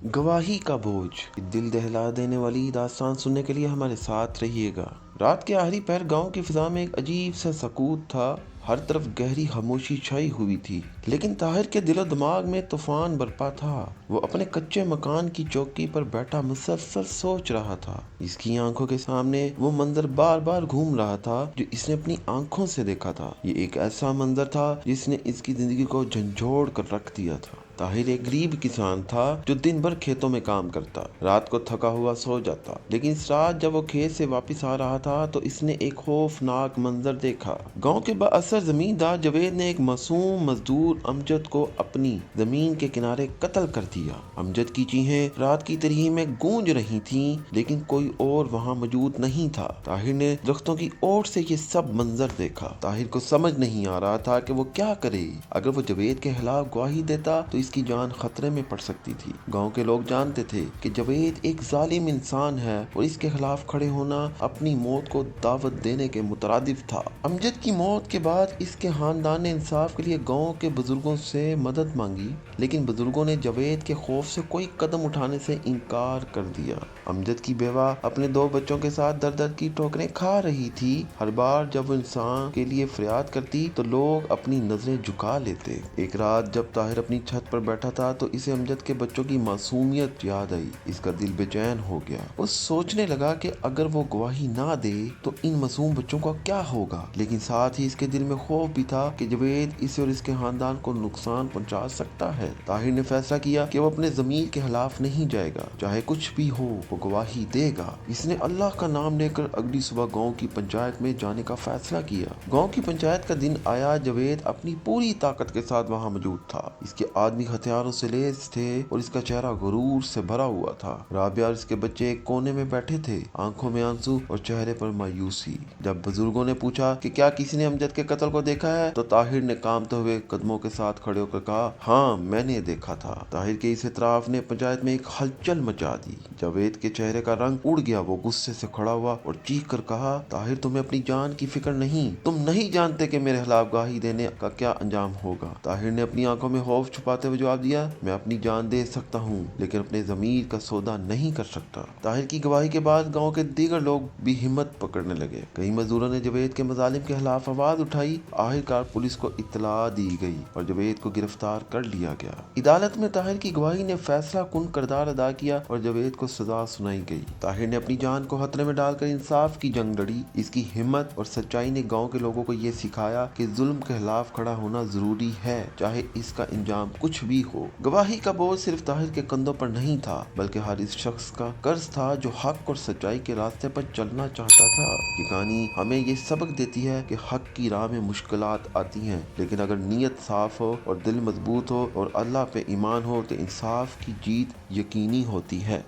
گواہی کا بوجھ، دل دہلا دینے والی داستان سننے کے لیے ہمارے ساتھ رہیے گا۔ رات کے آخری پہر گاؤں کی فضا میں ایک عجیب سا سکوت تھا۔ ہر طرف گہری خاموشی چھائی ہوئی تھی، لیکن طاہر کے دل و دماغ میں طوفان برپا تھا۔ وہ اپنے کچے مکان کی چوکی پر بیٹھا مسلسل سوچ رہا تھا۔ اس کی آنکھوں کے سامنے وہ منظر بار بار گھوم رہا تھا جو اس نے اپنی آنکھوں سے دیکھا تھا۔ یہ ایک ایسا منظر تھا جس نے اس کی زندگی کو جھنجھوڑ کر رکھ دیا تھا۔ طاہر ایک غریب کسان تھا جو دن بھر کھیتوں میں کام کرتا، رات کو تھکا ہوا سو جاتا۔ لیکن اس رات جب وہ کھیت سے واپس آ رہا تھا تو اس نے ایک خوفناک منظر دیکھا۔ گاؤں کے بااثر زمیندار جاوید نے ایک معصوم مزدور امجد کو اپنی زمین کے کنارے قتل کر دیا۔ امجد کی چیخیں رات کی تاریکی میں گونج رہی تھیں، لیکن کوئی اور وہاں موجود نہیں تھا۔ طاہر نے درختوں کی اوٹ سے یہ سب منظر دیکھا۔ طاہر کو سمجھ نہیں آ رہا تھا کہ وہ کیا کرے۔ اگر وہ جاوید کے خلاف گواہی دیتا تو اس کی جان خطرے میں پڑ سکتی تھی۔ گاؤں کے لوگ جانتے تھے کہ جاوید ایک ظالم انسان ہے اور اس کے خلاف کھڑے ہونا اپنی موت کو دعوت دینے کے مترادف تھا۔ امجد کی موت کے بعد اس کے خاندان نے انصاف کے لیے گاؤں کے بزرگوں سے مدد مانگی، لیکن بزرگوں نے جاوید کے خوف سے کوئی قدم اٹھانے سے انکار کر دیا۔ امجد کی بیوہ اپنے 2 بچوں کے ساتھ در در کی ٹھوکریں کھا رہی تھی۔ ہر بار جب وہ انسان کے لیے فریاد کرتی تو لوگ اپنی نظریں جھکا لیتے۔ ایک رات جب طاہر اپنی چھت پر بیٹھا تھا تو اسے امجد کے بچوں کی معصومیت یاد آئی۔ اس کا دل بے چین ہو گیا۔ وہ سوچنے لگا کہ اگر وہ گواہی نہ دے تو ان معصوم بچوں کا کیا ہوگا، لیکن ساتھ ہی اس کے دل میں خوف بھی تھا کہ جاوید اسے اور اس کے خاندان کو نقصان پہنچا سکتا ہے۔ طاہر نے فیصلہ کیا کہ وہ اپنے ضمیر کے خلاف نہیں جائے گا، چاہے کچھ بھی ہو وہ گواہی دے گا۔ اس نے اللہ کا نام لے کر اگلی صبح گاؤں کی پنچایت میں جانے کا فیصلہ کیا۔ گاؤں کی پنچایت کا دن آیا۔ جاوید اپنی پوری طاقت کے ساتھ وہاں موجود تھا۔ اس کے آدمی ہتھیاروں سے لیس تھے اور اس کا چہرہ غرور سے بھرا ہوا تھا۔ رابعہ اور اس کے بچے ایک کونے میں بیٹھے تھے، آنکھوں میں آنسو اور چہرے پر مایوسی۔ جب بزرگوں نے پوچھا کہ کیا کسی نے امجد کے قتل کو دیکھا ہے تو طاہر نے کانپتے ہوئے قدموں کے ساتھ کھڑے ہو کر کہا، ہاں میں نے دیکھا تھا۔ طاہر کے اس اعتراف نے پنچایت میں ایک ہلچل مچا دی۔ جاوید کے چہرے کا رنگ اڑ گیا۔ وہ غصے سے کھڑا ہوا اور چیخ کر کہا، طاہر تمہیں اپنی جان کی فکر نہیں، تم نہیں جانتے کہ میرے خلاف گواہی دینے کا کیا انجام ہوگا۔ طاہر نے اپنی آنکھوں میں خوف چھپاتے ہوئے جواب دیا، میں اپنی جان دے سکتا ہوں لیکن اپنے ضمیر کا سودا نہیں کر سکتا۔ طاہر کی گواہی کے بعد گاؤں کے دیگر لوگ بھی ہمت پکڑنے لگے۔ کئی مزدوروں نے جاوید کے مظالم کے خلاف آواز اٹھائی۔ آخرکار پولیس کو اطلاع دی گئی اور جاوید کو گرفتار کر لیا گیا۔ عدالت میں طاہر کی گواہی نے فیصلہ کن کردار ادا کیا اور جاوید کو سزا سنائی گئی۔ طاہر نے اپنی جان کو خطرے میں ڈال کر انصاف کی جنگ لڑی۔ اس کی ہمت اور سچائی نے گاؤں کے لوگوں کو یہ سکھایا کہ ظلم کے خلاف کھڑا ہونا ضروری ہے، چاہے اس کا انجام کچھ بھی ہو۔ گواہی کا بوجھ صرف طاہر کے کندھوں پر نہیں تھا، بلکہ ہر اس شخص کا قرض تھا جو حق اور سچائی کے راستے پر چلنا چاہتا تھا۔ یہ کہانی ہمیں یہ سبق دیتی ہے کہ حق کی راہ میں مشکلات آتی ہیں، لیکن اگر نیت صاف ہو اور دل مضبوط ہو اور اللہ پہ ایمان ہو تو انصاف کی جیت یقینی ہوتی ہے۔